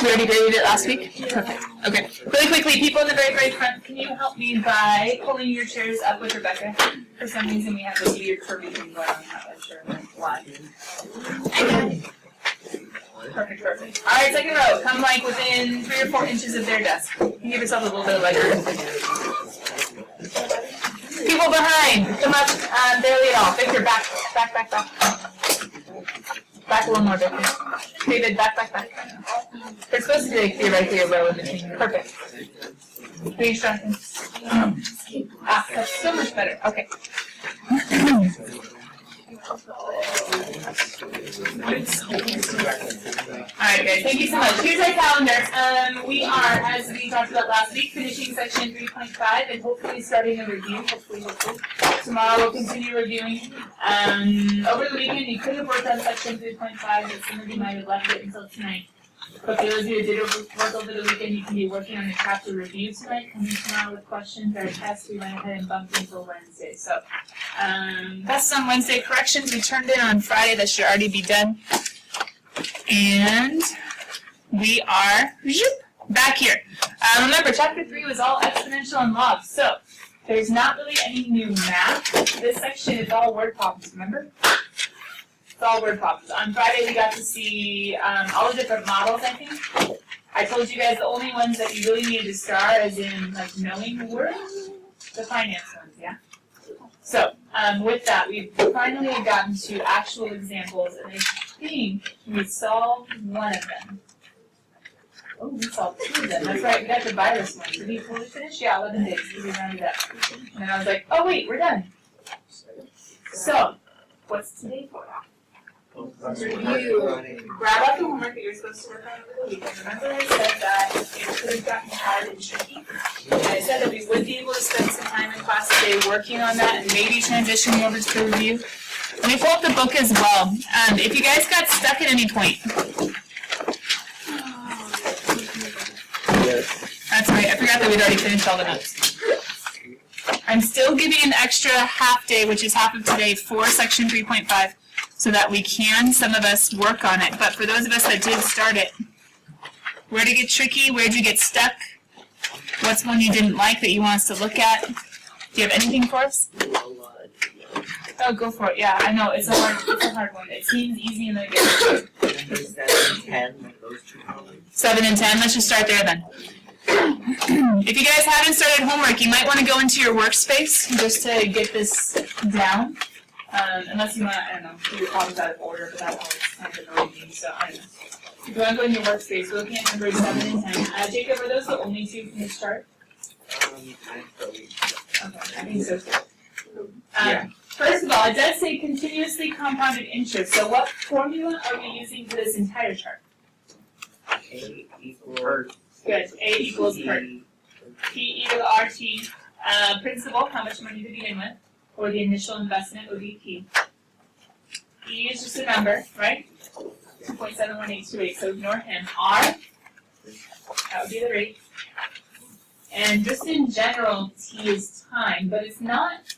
We already graded it last week? Perfect. Okay. Really quickly, people in the very, very front, can you help me by pulling your chairs up with Rebecca? For some reason, we have this weird curvy thing going on. I'm not sure why. Perfect, perfect. All right, second row. Come like within 3 or 4 inches of their desk. You can give yourself a little bit of leg room. People behind, come up barely at all. Victor, back. Back a little more, Victor. David, back. There's supposed to be theoretically a row in between. Perfect. Three instructions. That's so much better. Okay. Alright guys, thank you so much. Here's our calendar. We are, as we talked about last week, finishing section 3.5 and hopefully starting a review. Hopefully. Tomorrow we'll continue reviewing. Over the weekend you could have worked on section 3.5, but some of you might have left it until tonight. But for those of you who did work over the weekend, you can be working on the chapter review tonight, coming tomorrow with questions. Our test we went ahead and bumped until Wednesday. So tests on Wednesday, corrections we turned in on Friday. That should already be done. And we are back here. Remember, chapter 3 was all exponential and logs. So there's not really any new math. This section is all word problems, remember? It's all word problems. On Friday, we got to see all the different models, I think. I told you guys the only ones that you really needed to star, as in like knowing were the finance ones, yeah? So with that, we've finally gotten to actual examples, and I think we solved one of them. Oh, we solved 2 of them. That's right, we got the virus one. Did we fully finish? Yeah, 11 days. We rounded up. And then I was like, oh wait, we're done. So, what's today for? Review. Grab up the homework that you're supposed to work on over the weekend. Remember I said that it could have gotten hard and tricky? And I said that we would be able to spend some time in class today working on that and maybe transitioning over to the review. Let me pull up the book as well. If you guys got stuck at any point. Yes. That's right, I forgot that we'd already finished all the notes. I'm still giving an extra half day, which is half of today, for section 3.5. So that we can, some of us, work on it. But for those of us that did start it, where'd it get tricky? Where'd you get stuck? What's one you didn't like that you want us to look at? Do you have anything for us? Oh, go for it. Yeah, I know. It's a hard one. It seems easy and then it gets 7 and 10. Let's just start there then. If you guys haven't started homework, you might want to go into your workspace just to get this down. Unless you want to, I don't know, do your problems out of order, but that always kind of annoys me, so I don't know. If you want to go in your workspace, we're looking at numbers 7 and 10. Jacob, are those the only 2 from this chart? Okay, I think so too. First of all, it does say continuously compounded interest, so what formula are we using for this entire chart? A equals... Good, A equals per. P e to the RT. Principal, how much money to begin with? Or the initial investment would be P. E is just a number, right? 2.71828, so ignore him. R, that would be the rate. And just in general, T is time, but it's not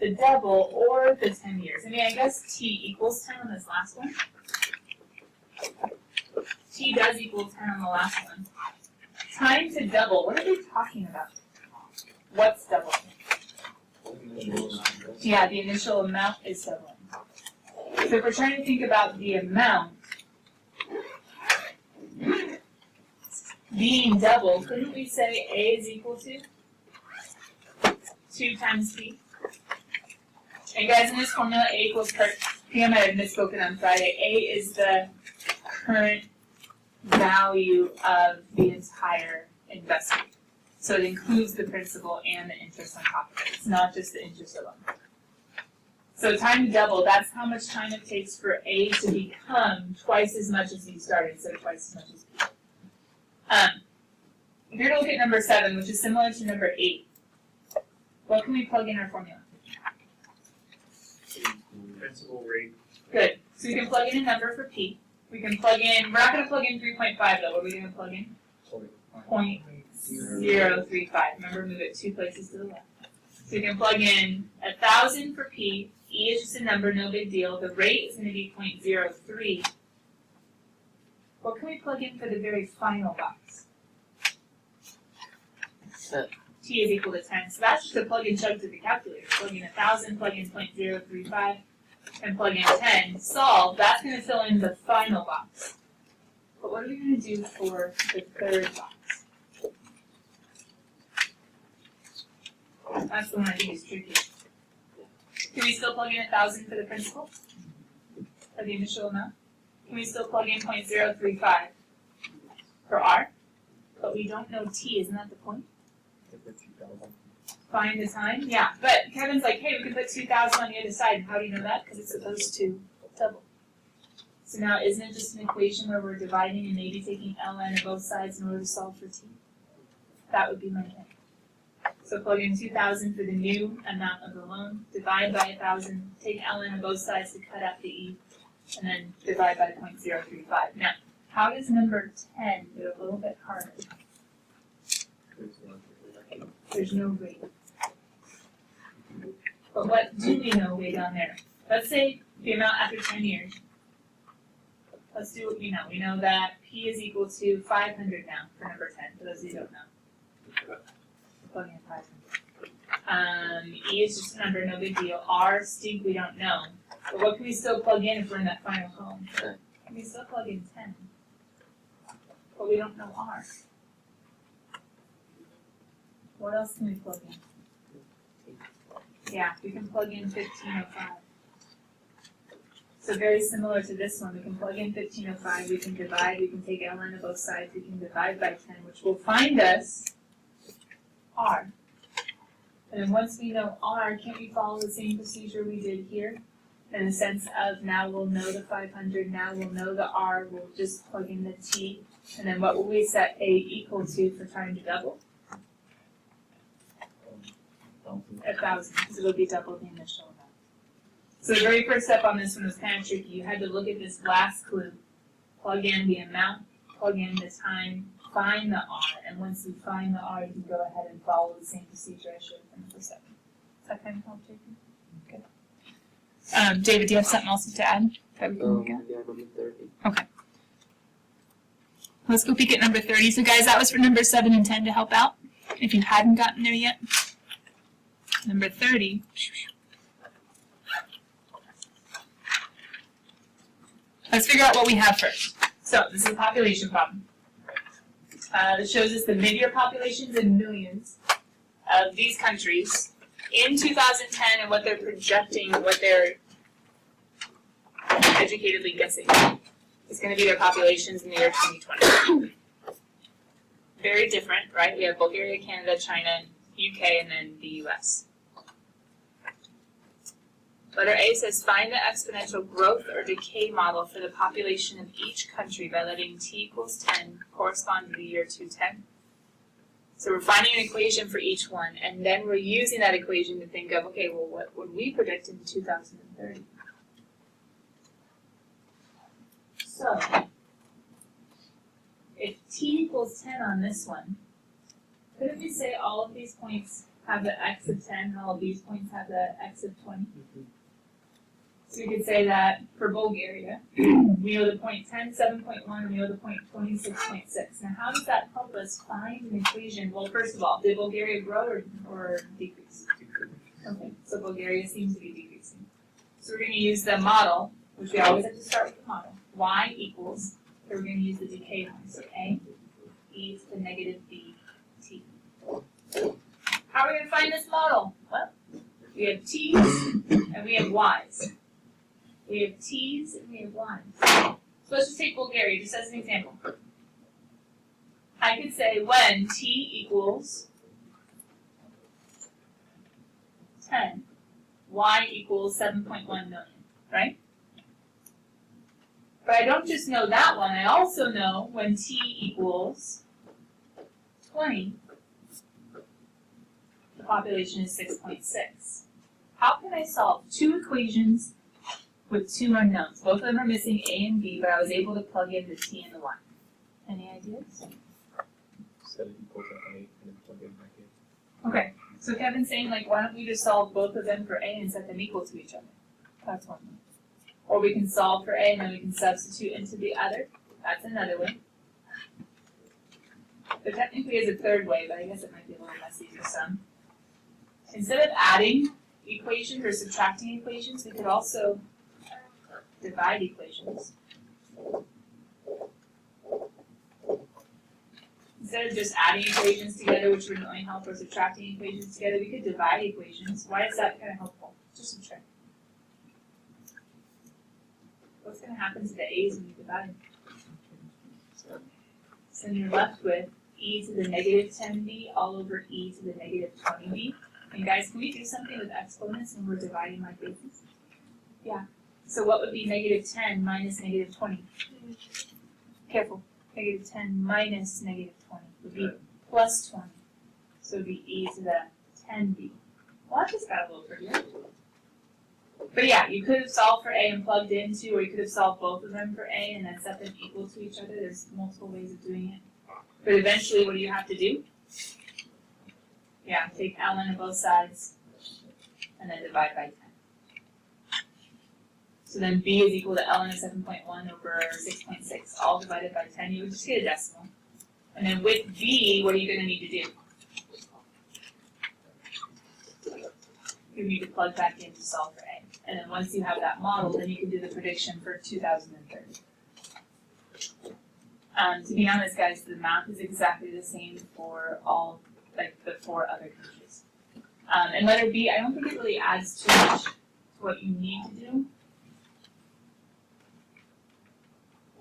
the double or the 10 years. I mean, I guess T equals 10 on this last one. T does equal 10 on the last one. Time to double, what are they talking about? What's double? Yeah, the initial amount is doubling. So if we're trying to think about the amount being double, couldn't we say A is equal to 2 times P? And guys, in this formula, A equals current. I think I might have misspoken on Friday. A is the current value of the entire investment. So it includes the principal and the interest on top of it. It's not just the interest alone. So time to double, that's how much time it takes for A to become twice as much as you started instead of twice as much as B. If you're going to look at number 7, which is similar to number 8, what can we plug in our formula? Principal rate. Good. So we can plug in a number for P. We can plug in, we're not going to plug in 3.5 though. What are we going to plug in? 0.035. Remember, move it 2 places to the left. So we can plug in 1,000 for P. E is just a number, no big deal. The rate is going to be 0.03. What can we plug in for the very final box? T is equal to 10. So that's just a plug and chug to the calculator. Plug in 1,000, plug in 0.035, and plug in 10. Solve. That's going to fill in the final box. But what are we going to do for the third box? That's the one I think is tricky. Can we still plug in 1,000 for the principal? For the initial amount? Can we still plug in 0.035 for R? But we don't know T, isn't that the point? Find the time? Yeah, but Kevin's like, hey, we can put 2,000 on the other side. And how do you know that? Because it's supposed to double. So now isn't it just an equation where we're dividing and maybe taking ln of both sides in order to solve for T? That would be my thing. So plug in 2,000 for the new amount of the loan, divide by 1,000, take ln of both sides to cut out the e, and then divide by 0.035. Now, how does number 10 do it a little bit harder? There's no rate. But what do we know way down there? Let's say the amount after 10 years. Let's do what we know. We know that P is equal to 500 now for number 10, for those of you who don't know. Plug in 500. E is just a number, no big deal. R, stink, we don't know. But what can we still plug in if we're in that final column? Can we still plug in 10? But we don't know R. What else can we plug in? Yeah, we can plug in 1505. So very similar to this one, we can plug in 1505, we can divide, we can take ln of both sides, we can divide by 10, which will find us R. And then once we know R, can't we follow the same procedure we did here? In the sense of now we'll know the 500, now we'll know the R, we'll just plug in the T, and then what will we set A equal to for trying to double? 1,000, because it'll be double the initial amount. So the very first step on this one was kind of tricky. You had to look at this last clue, plug in the amount, plug in the time, find the R, and once you find the R, you can go ahead and follow the same procedure I showed from the first step. Does that kind of help, Jacob? Good. David, do you have something else to add that we can look at? Yeah, number 30. Okay. Let's go peek at number 30. So guys, that was for number 7 and 10 to help out, if you hadn't gotten there yet. Number 30. Let's figure out what we have first. So this is a population problem. This shows us the mid-year populations in millions of these countries in 2010 and what they're projecting, what they're educatedly guessing is going to be their populations in the year 2020. Very different, right? We have Bulgaria, Canada, China, UK, and then the US. Letter A says, find the exponential growth or decay model for the population of each country by letting t equals 10 correspond to the year 210. So we're finding an equation for each one, and then we're using that equation to think of, okay, well, what would we predict in 2030? So, if t equals 10 on this one, couldn't we say all of these points have the x of 10 and all of these points have the x of 20? So we could say that for Bulgaria, we know the point 10, 7.1, and we know the point 26.6. Now how does that help us find an equation? Well, first of all, did Bulgaria grow or decrease? Okay, so Bulgaria seems to be decreasing. So we're going to use the model, which we always have to start with the model. Y equals, so we're going to use the decay one. So A, e to the negative b, t. How are we going to find this model? Well, we have t's and we have y's. We have t's and we have y's. So let's just take Bulgaria just as an example. I could say when t equals 10, y equals 7.1 million, right? But I don't just know that one, I also know when t equals 20, the population is 6.6. How can I solve two equations with two unknowns? Both of them are missing a and b, but I was able to plug in the t and the y. Any ideas? Set it equal to a and then plug it back in. Okay, so Kevin's saying, like, why don't we just solve both of them for a and set them equal to each other? That's one way. Or we can solve for a and then we can substitute into the other. That's another way. There technically is a third way, but I guess it might be a little messy for some. Instead of adding equations or subtracting equations, we could also divide equations. Instead of just adding equations together, which wouldn't really help, or subtracting equations together, we could divide equations. Why is that kind of helpful? Just subtract. What's going to happen to the a's when you divide? So you're left with e to the negative 10b all over e to the negative 20b. And guys, can we do something with exponents when we're dividing like bases? Yeah. So what would be negative 10 minus negative 20? Careful. Negative 10 minus negative 20 would be plus 20. So it would be e to the 10b. Well, that just got a little prettier. But yeah, you could have solved for a and plugged into, or you could have solved both of them for a and then set them equal to each other. There's multiple ways of doing it. But eventually, what do you have to do? Yeah, take ln of both sides and then divide by 10. So then b is equal to ln of 7.1 over 6.6, all divided by 10. You would just get a decimal. And then with b, what are you going to need to do? You need to plug back in to solve for a. And then once you have that model, then you can do the prediction for 2030. To be honest, guys, the math is exactly the same for all, like the 4 other countries. And letter B, I don't think it really adds too much to what you need to do.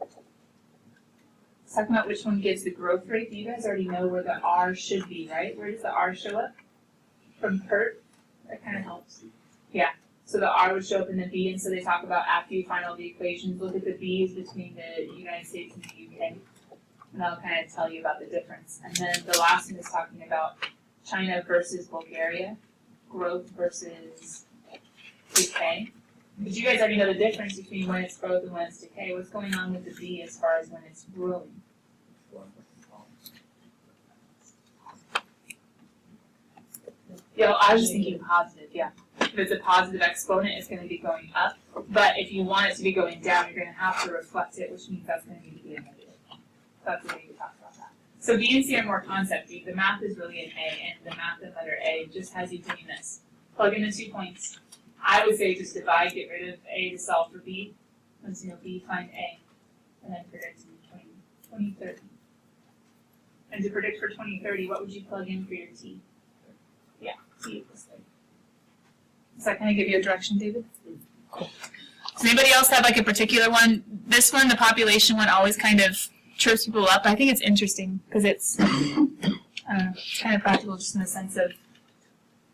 Let's talk about which one gives the growth rate. You guys already know where the R should be, right? Where does the R show up? From PERT? That kind of helps. Yeah. So the R would show up in the B, and so they talk about after you find all the equations, look at the B's between the United States and the UK. And that'll kind of tell you about the difference. And then the last one is talking about China versus Bulgaria, growth versus decay. But you guys already know the difference between when it's growth and when it's decay. What's going on with the B as far as when it's growing? Yeah, I was just thinking positive, yeah. If it's a positive exponent, it's going to be going up. But if you want it to be going down, you're going to have to reflect it, which means that's going to need to be a negative. So that's the way you talk about that. So B and C are more concept-y. The math is really an A, and the math in letter A just has you doing this. Plug in the 2 points. I would say just divide, get rid of A to solve for B. Once you know B, find A. And then predict 2030. And to predict for 2030, what would you plug in for your T? Yeah, T equals 30. Does that kind of give you a direction, David? Cool. Does anybody else have like a particular one? This one, the population one, always kind of trips people up. I think it's interesting because it's, I don't know, it's kind of practical just in the sense of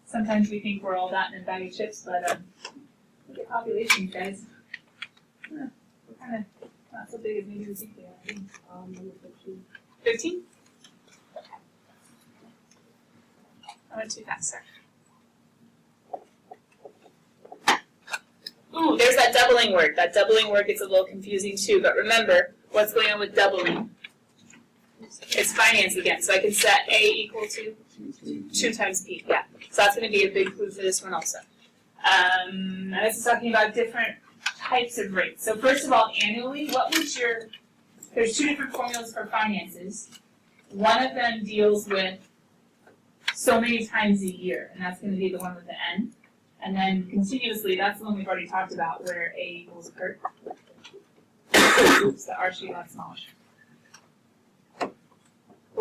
sometimes we think we're all that in a bag of chips, but look at populations, guys. We're kind of not so big as maybe we think they are. Number 15. 15? Okay. I went too fast, sir. Ooh, there's that doubling word. That doubling word gets a little confusing too, but remember, what's going on with doubling? It's finance again, so I can set A equal to 2 times P, yeah. So that's going to be a big clue for this one also. And this is talking about different types of rates. So first of all, annually, what would there's 2 different formulas for finances. One of them deals with so many times a year, and that's going to be the one with the N. And then continuously, that's the one we've already talked about, where A equals PERT. Oops, the R should be a lot smaller. But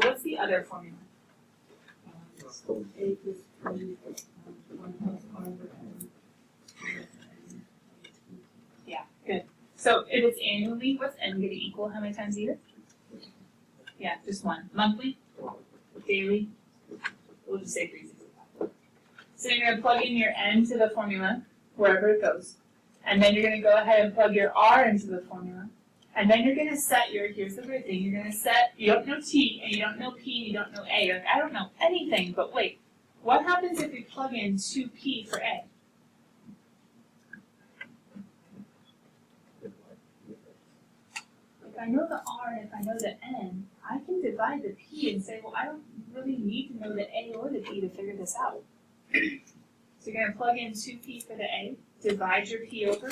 what's the other formula? Yeah, good. So if it's annually, what's N going to equal how many times a year? Yeah, just 1. Monthly? Daily? We'll just say 365. So you're going to plug in your N to the formula, wherever it goes. And then you're going to go ahead and plug your R into the formula. And then you're going to set here's the weird thing, you're going to set, you don't know T, and you don't know P, and you don't know A. You're like, I don't know anything, but wait. What happens if we plug in 2P for A? If I know the R and if I know the N, I can divide the P and say, well, I don't really need to know the A or the P to figure this out. So you're going to plug in 2P for the A, divide your P over.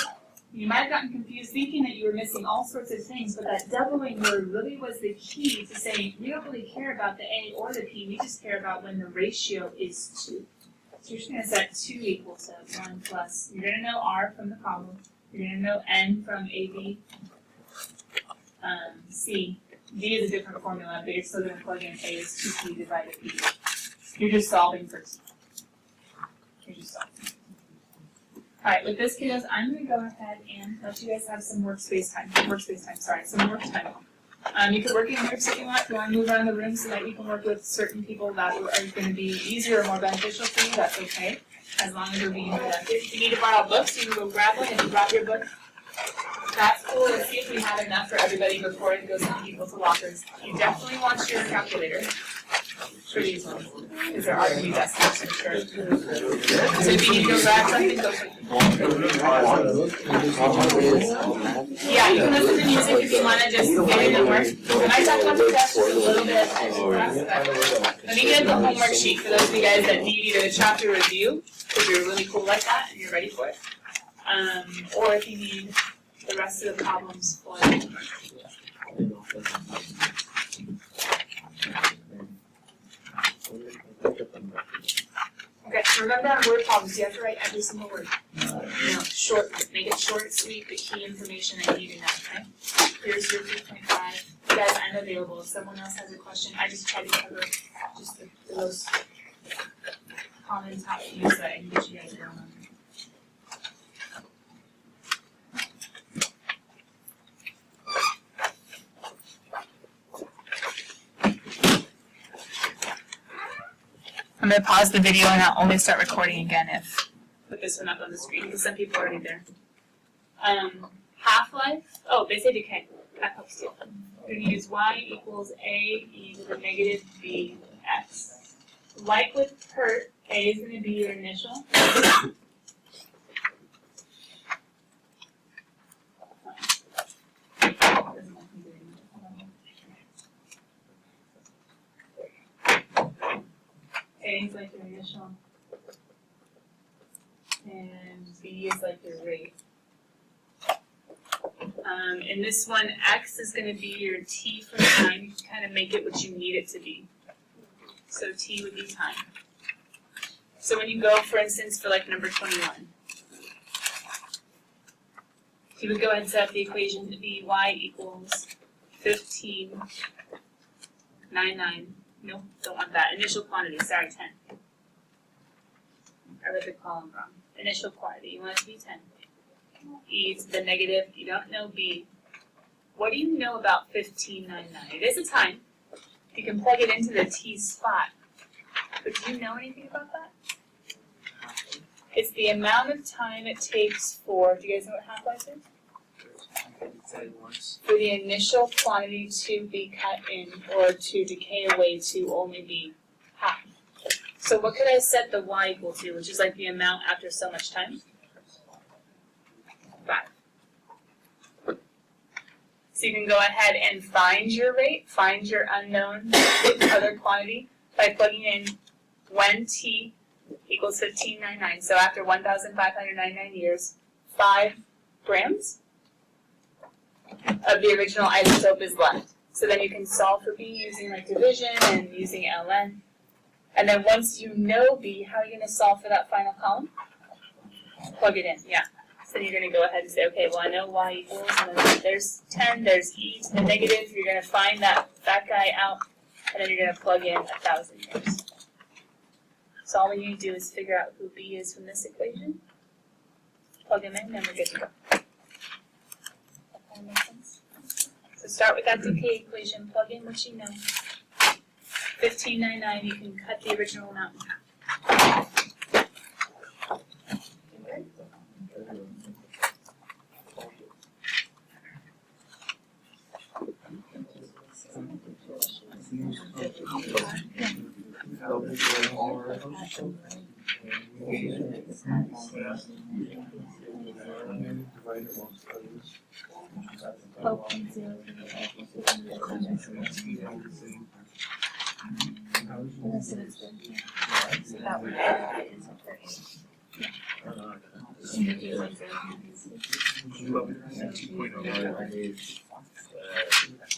You might have gotten confused thinking that you were missing all sorts of things, but that doubling word really was the key to saying we don't really care about the A or the P, we just care about when the ratio is 2. So you're just going to set 2 equal to 1 plus, you're going to know R from the problem, you're going to know N from AB, C. D is a different formula, but you're still going to plug in A is 2P divided P. You're just solving for T. You're just solving. Alright, with this, kiddos, I'm going to go ahead and let you guys have some some work time. You can work in groups if you want. If you want to move around the room so that you can work with certain people that are going to be easier or more beneficial for you, that's okay, as long as you're being productive. If you need to borrow books, you can go grab one. If you brought your book, that's cool. Let's see if we have enough for everybody before it goes to people's lockers. You definitely want your calculator for these ones, because there are going to be decimals for sure. So if you need to go grab something, go for it. Yeah, you can listen to music if you want to just get in and work. When I talk about the test, just a little bit of let me get the homework sheet for those of you guys that need either the chapter review, because you're really cool like that and you're ready for it, or if you need the rest of the problems for it. Okay, remember on word problems, you have to write every single word. Short, make it short, sweet, the key information that you need to know, okay? Here's your 3.5. You guys, I'm available. If someone else has a question, I just try to cover just the most common top views that I can get you guys going on. I'm going to pause the video and I'll only start recording again if put this one up on the screen because some people are already there. Half-life, they say decay. That helps too. We're going to use y equals a e to the negative b x. Like with PERT, a is going to be your initial. A is like your initial, and B is like your rate. In this one, X is going to be your T for time. You can kind of make it what you need it to be. So T would be time. So when you go, for instance, for like number 21, you would go ahead and set up the equation to be y equals 15.99. Nope, don't want that. Initial quantity, sorry, 10. I read the column wrong. Initial quantity, you want it to be 10. E to the negative, you don't know B. What do you know about 15.99? It is a time. You can plug it into the T spot. But do you know anything about that? It's the amount of time it takes for, do you guys know what half-life is? For the initial quantity to be cut in or to decay away to only be half. So what could I set the y equal to, which is like the amount after so much time? 5. So you can go ahead and find your rate, find your unknown other quantity by plugging in when t equals 15.99. So after 1,599 years, 5 grams of the original isotope is left. So then you can solve for B using like division and using ln. And then once you know B, how are you going to solve for that final column? Plug it in, yeah. So then you're going to go ahead and say, okay, well I know y equals, and then there's 10, there's e to the negative. You're going to find that guy out, and then you're going to plug in 1,000 years. So all we need to do is figure out who B is from this equation, plug him in, and we're good to go. That makes sense? So start with that decay equation, plug in what you know. 15.99, you can cut the original amount in half.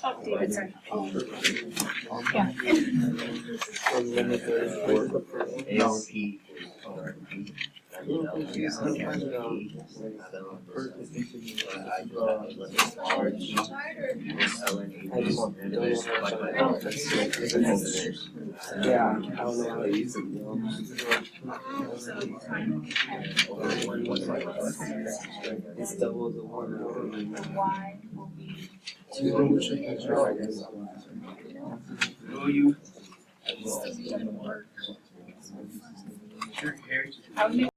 Oh, David, sorry. Yeah, I don't know how to use it. It's double the one. Y will be. You. How many